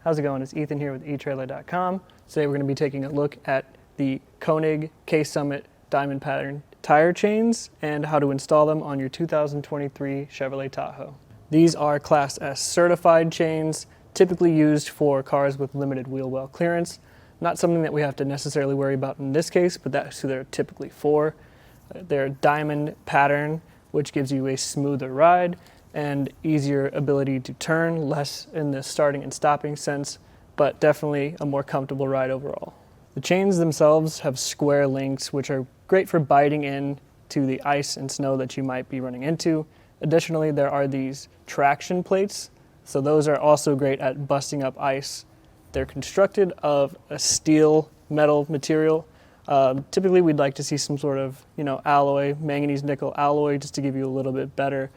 How's it going? It's Ethan here with eTrailer.com. Today we're going to be taking a look at the Konig K-Summit Diamond Pattern Tire Chains and how to install them on your 2023 Chevrolet Tahoe. These are Class S certified chains, typically used for cars with limited wheel well clearance. Not something that we have to necessarily worry about in this case, but that's who they're typically for. They're diamond pattern, which gives you a smoother ride and easier ability to turn, less in the starting and stopping sense, but definitely a more comfortable ride overall. The chains themselves have square links, which are great for biting in to the ice and snow that you might be running into. Additionally, there are these traction plates, so those are also great at busting up ice. They're constructed of a steel metal material. Typically, we'd like to see some sort of, alloy, manganese nickel alloy, just to give you a little bit better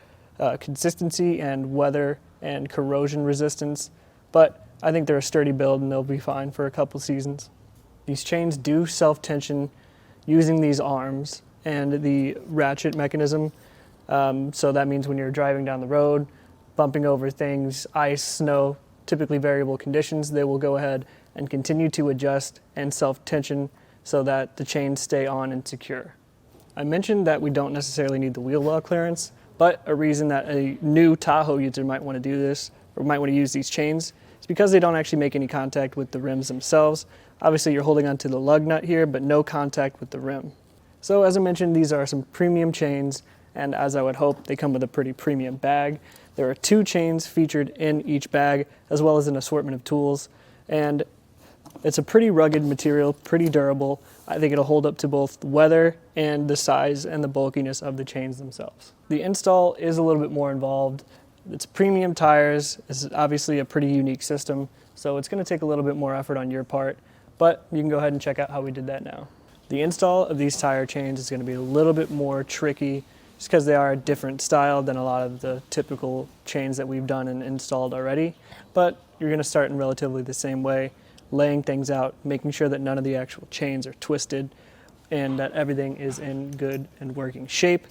consistency and weather and corrosion resistance. But I think they're a sturdy build and they'll be fine for a couple seasons. These chains do self-tension using these arms and the ratchet mechanism. So that means when you're driving down the road, bumping over things, ice, snow, typically variable conditions, they will go ahead and continue to adjust and self-tension so that the chains stay on and secure. I mentioned that we don't necessarily need the wheel well clearance, but a reason that a new Tahoe user might want to do this or might want to use these chains is because they don't actually make any contact with the rims themselves. Obviously you're holding onto the lug nut here, but no contact with the rim. So as I mentioned, these are some premium chains, and as I would hope, they come with a pretty premium bag. There are 2 chains featured in each bag, as well as an assortment of tools, and it's a pretty rugged material, pretty durable. I think it'll hold up to both the weather and the size and the bulkiness of the chains themselves. The install is a little bit more involved. It's premium tires. It's obviously a pretty unique system, so it's going to take a little bit more effort on your part, but you can go ahead and check out how we did that now. The install of these tire chains is going to be a little bit more tricky just because they are a different style than a lot of the typical chains that we've done and installed already, but you're going to start in relatively the same way, laying things out, making sure that none of the actual chains are twisted and that everything is in good and working shape.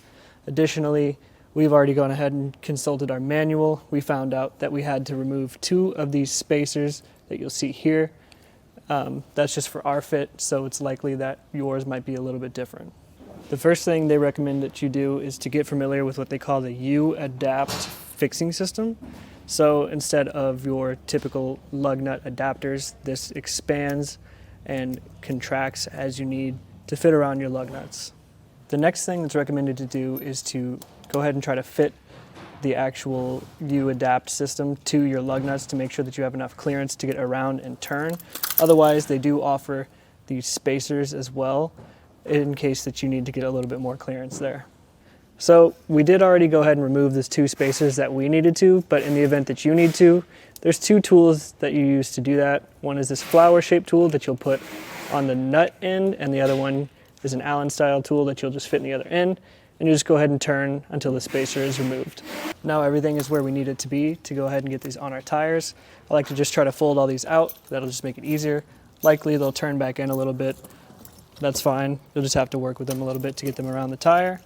Additionally, we've already gone ahead and consulted our manual. We found out that we had to remove 2 of these spacers that you'll see here. That's just for our fit, so it's likely that yours might be a little bit different. The first thing they recommend that you do is to get familiar with what they call the U-Adapt fixing system. So instead of your typical lug nut adapters, this expands and contracts as you need to fit around your lug nuts. The next thing that's recommended to do is to go ahead and try to fit the actual U-Adapt system to your lug nuts to make sure that you have enough clearance to get around and turn. Otherwise, they do offer these spacers as well in case that you need to get a little bit more clearance there. So we did already go ahead and remove these 2 spacers that we needed to, but in the event that you need to, there's 2 tools that you use to do that. One is this flower shaped tool that you'll put on the nut end, and the other one is an Allen style tool that you'll just fit in the other end, and you just go ahead and turn until the spacer is removed. Now everything is where we need it to be to go ahead and get these on our tires. I like to just try to fold all these out. That'll just make it easier. Likely they'll turn back in a little bit. That's fine. You'll just have to work with them a little bit to get them around the tire.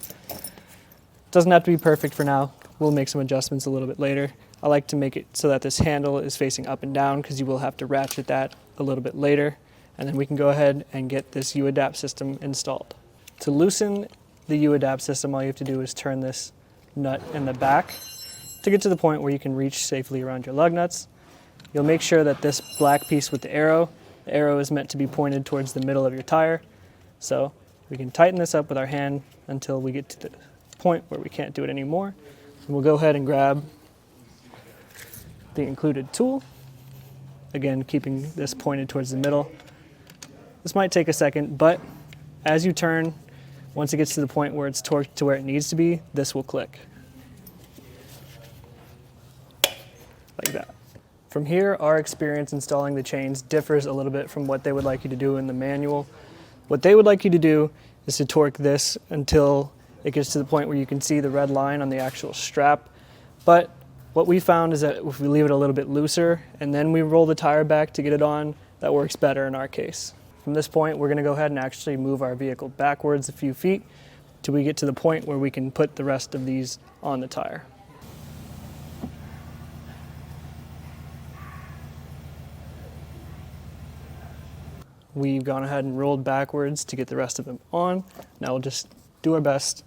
Doesn't have to be perfect for now. We'll make some adjustments a little bit later. I like to make it so that this handle is facing up and down because you will have to ratchet that a little bit later. And then we can go ahead and get this U-Adapt system installed. To loosen the U-Adapt system, all you have to do is turn this nut in the back to get to the point where you can reach safely around your lug nuts. You'll make sure that this black piece with the arrow is meant to be pointed towards the middle of your tire. So we can tighten this up with our hand until we get to the point where we can't do it anymore. And we'll go ahead and grab the included tool. Again, keeping this pointed towards the middle. This might take a second, but as you turn, once it gets to the point where it's torqued to where it needs to be, this will click. Like that. From here, our experience installing the chains differs a little bit from what they would like you to do in the manual. What they would like you to do is to torque this until it gets to the point where you can see the red line on the actual strap. But what we found is that if we leave it a little bit looser and then we roll the tire back to get it on, that works better in our case. From this point, we're going to go ahead and actually move our vehicle backwards a few feet till we get to the point where we can put the rest of these on the tire. We've gone ahead and rolled backwards to get the rest of them on. Now we'll just do our best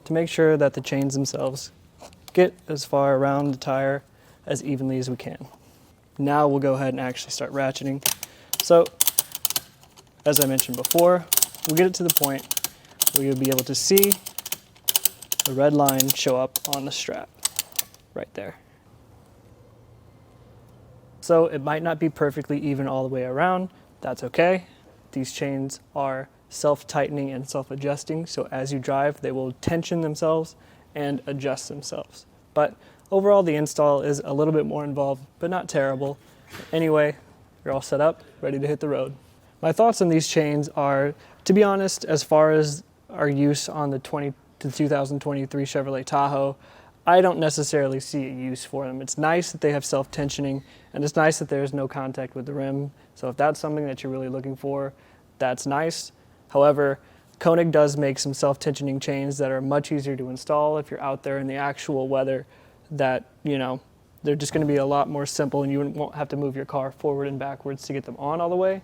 to make sure that the chains themselves get as far around the tire as evenly as we can. Now we'll go ahead and actually start ratcheting. So, as I mentioned before, we'll get it to the point where you'll be able to see the red line show up on the strap right there. So it might not be perfectly even all the way around. That's okay. These chains are self-tightening and self-adjusting, so as you drive, they will tension themselves and adjust themselves. But overall, the install is a little bit more involved, but not terrible. Anyway, you're all set up, ready to hit the road. My thoughts on these chains are, to be honest, as far as our use on the 2023 Chevrolet Tahoe, I don't necessarily see a use for them. It's nice that they have self-tensioning, and it's nice that there's no contact with the rim. So if that's something that you're really looking for, that's nice. However, Konig does make some self-tensioning chains that are much easier to install if you're out there in the actual weather, that, you know, they're just going to be a lot more simple and you won't have to move your car forward and backwards to get them on all the way.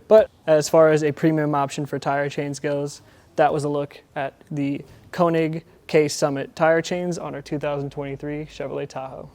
But as far as a premium option for tire chains goes, that was a look at the Konig K Summit tire chains on our 2023 Chevrolet Tahoe.